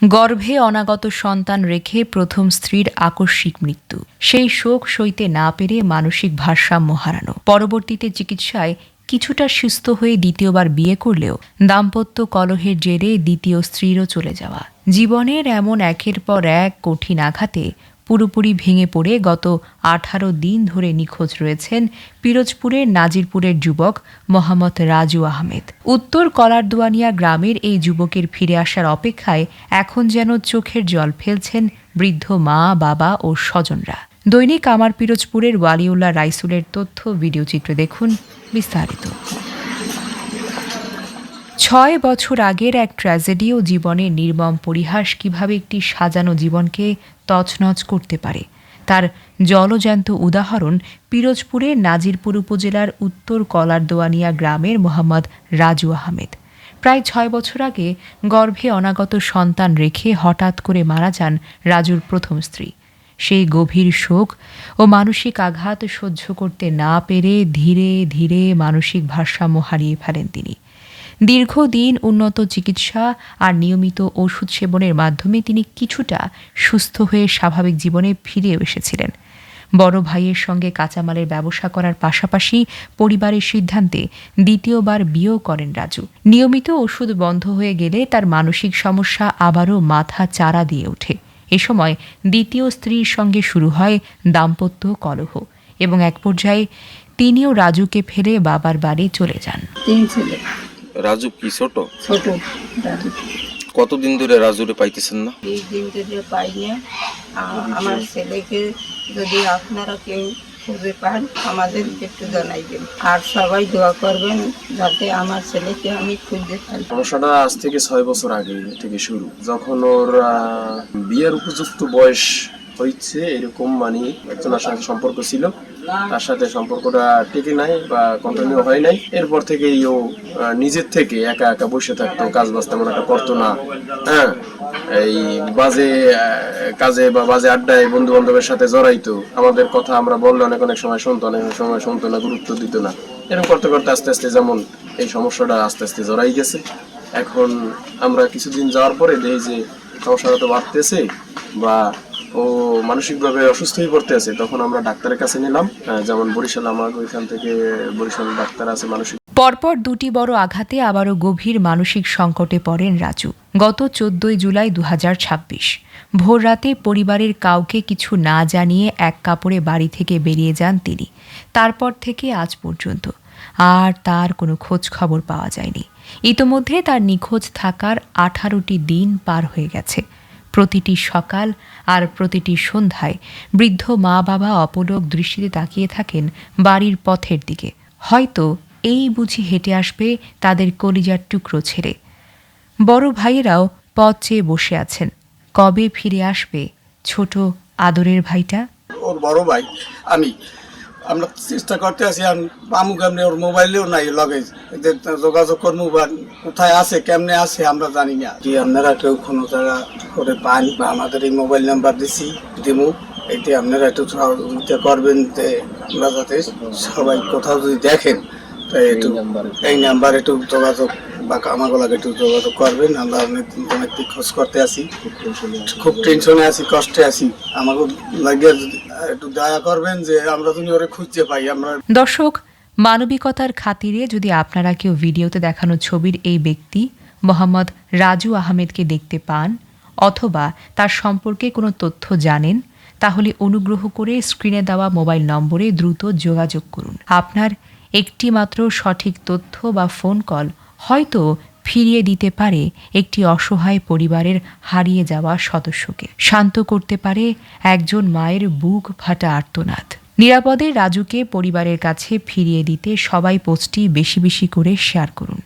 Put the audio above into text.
গর্ভে অনাগত সন্তান রেখে প্রথম স্ত্রীর আকস্মিক মৃত্যু, সেই শোক সইতে না পেরে মানসিক ভারসাম্য হারানো। পরবর্তীতে চিকিৎসায় কিছুটা সুস্থ হয়ে দ্বিতীয়বার বিয়ে করলেও দাম্পত্য কলহের জেরে দ্বিতীয় স্ত্রীরও চলে যাওয়া। জীবনের এমন একের পর এক কঠিন আঘাতে পুরোপুরি ভেঙে পড়ে গত 18 দিন ধরে নিখোঁজ রয়েছেন পিরোজপুরের নাজিরপুরের যুবক মোহাম্মদ রাজু আহমেদ। উত্তর কলারদুয়ানিয়া গ্রামের এই যুবকের ফিরে আসার অপেক্ষায় এখন যেন চোখের জল ফেলছেন বৃদ্ধ মা, বাবা ও স্বজনরা। দৈনিক আমার পিরোজপুরের ওয়ালিউল্লাহ রাইসুলের তথ্য ভিডিওচিত্রে দেখুন বিস্তারিত। 6 বছর আগের এক ট্র্যাজেডি ও জীবনের নির্মম পরিহাস কিভাবে একটি সাজানো জীবনকে তছনছ করতে পারে, তার জলজ্যান্ত উদাহরণ পিরোজপুরের নাজিরপুর উপজেলার উত্তর কলারদোয়ানিয়া গ্রামের মোহাম্মদ রাজু আহমেদ। প্রায় 6 বছর আগে গর্ভে অনাগত সন্তান রেখে হঠাৎ করে মারা যান রাজুর প্রথম স্ত্রী। সেই গভীর শোক ও মানসিক আঘাত সহ্য করতে না পেরে ধীরে ধীরে মানসিক ভারসাম্য হারিয়ে ফেলেন তিনি। দীর্ঘদিন উন্নত চিকিৎসা আর নিয়মিত ওষুধ সেবনের মাধ্যমে তিনি কিছুটা সুস্থ হয়ে স্বাভাবিক জীবনে ফিরে এসেছিলেন। বড় ভাইয়ের সঙ্গে কাঁচামালের ব্যবসা করার পাশাপাশি পরিবারের সিদ্ধান্তে দ্বিতীয়বার বিয়েও করেন রাজু। নিয়মিত ওষুধ বন্ধ হয়ে গেলে তার মানসিক সমস্যা আবারও মাথা চাড়া দিয়ে ওঠে। এ সময় দ্বিতীয় স্ত্রীর সঙ্গে শুরু হয় দাম্পত্য কলহ এবং এক পর্যায়ে তিনিও রাজুকে ফেলে বাবার বাড়ি চলে যান। রাজু কি ছোট? ছোট রাজু। কতদিন ধরে রাজুরে পাইতেছেন না? এই দিন ধরে পাই না। আমার ছেলেকে যদি আপনারা কেউ খুঁজে পান আমাদের একটু জানাইবেন, আর সবাই দোয়া করবেন যাতে আমার ছেলেকে আমি খুঁজে পাই। সমস্যাটা আজ থেকে 6 বছর আগে থেকে শুরু। যখন ওর বিয়ের উপযুক্ত বয়স হয়েছে এরকম একজনের সাথে সম্পর্ক ছিল, তার সাথে সম্পর্কটা টিকে নাই বা কন্টিনিউ হয় নাই। এরপর থেকেই ও নিজের থেকে একা একা বসে থাকতো, কাজ বাজ তেমন একটা করতো না। এই বাজে কাজে বা বাজে আড্ডায় বন্ধু বান্ধবের সাথে জড়াইতো। আমাদের কথা আমরা বললে অনেক সময় শুনতো, অনেক সময় শুনতো না, গুরুত্ব দিত না। এরকম করতে করতে আস্তে আস্তে যেমন এই সমস্যাটা আস্তে আস্তে জড়াই গেছে। এখন আমরা কিছুদিন যাওয়ার পরে দেখি যে সমস্যাটা তো বাড়তেছে বা ও মানসিকভাবে অসুস্থ হয়ে পড়তে আছে। তখন আমরা ডাক্তারের কাছে নিলাম, যেমন বরিশাল, আমার ওইখান থেকে বরিশাল ডাক্তার আছে মানসিক। পরপর দুটি বড় আঘাতে আবারও গভীর মানসিক সংকটে পড়েন রাজু। গত 14 জুলাই 2026 ভোর রাতে পরিবারের কাউকে কিছু না জানিয়ে এক কাপড়ে বাড়ি থেকে বেরিয়ে যান তিনি। তারপর থেকে আজ পর্যন্ত আর তার কোনো খোঁজ খবর পাওয়া যায়নি। ইতোমধ্যে তার নিখোঁজ থাকার 18টি দিন পার হয়ে গেছে। প্রতিটি সকাল আর প্রতিটি সন্ধ্যায় বৃদ্ধ মা বাবা অপলক দৃষ্টিতে তাকিয়ে থাকেন বাড়ির পথের দিকে। হয়তো এই বুঝি হেঁটে আসবে তাদের কলিজার টুকরো ছেড়ে। বড় ভাইয়েরাও পথ চেয়ে বসে আছেন, কবে ফিরে আসবে ছোট আদরের ভাইটা। ওর বড় ভাই আমরা চেষ্টা করতে আছি, পামু কেমনে, ওর মোবাইলেও নাই লগে যোগাযোগ করবো বা কোথায় আছে কেমনে আছে আমরা জানি না। কি আপনারা কেউ কোনো জায়গা করে পান বা আমাদের এই মোবাইল নাম্বার দিমু, এটি আপনারা একটু সহযোগিতা করবেন যে আমরা যাতে সবাই কোথাও যদি দেখেন এই নাম্বার একটু যোগাযোগ বা আমাগুলোকে একটু যোগাযোগ করবেন। আমরা অনেক খোঁজ করতে আছি, খুব টেনশনে আছি, কষ্টে আছি। আমাকে লাগিয়ে একটু দয়া করবেন যে আমরা তুমি ওরে খুঁজতে পাই। আমরা দর্শক, মানবিকতার খাতিরে যদি আপনারা কেউ ভিডিওতে দেখানো ছবির এই ব্যক্তি মোহাম্মদ রাজু আহমেদকে দেখতে পান অথবা তার সম্পর্কে কোনো তথ্য জানেন, তাহলে অনুগ্রহ করে স্ক্রিনে দেওয়া মোবাইল নম্বরে দ্রুত যোগাযোগ করুন। আপনার একটি মাত্র সঠিক তথ্য বা ফোন কল হয়তো ফিরিয়ে দিতে পারে একটি অসহায় পরিবারের হারিয়ে যাওয়া সদস্যকে, শান্ত করতে পারে একজন মায়ের বুক ফাটা আর্তনাদ। নিরাপদে রাজুকে পরিবারের কাছে ফিরিয়ে দিতে সবাই পোস্টটি বেশি বেশি করে শেয়ার করুন।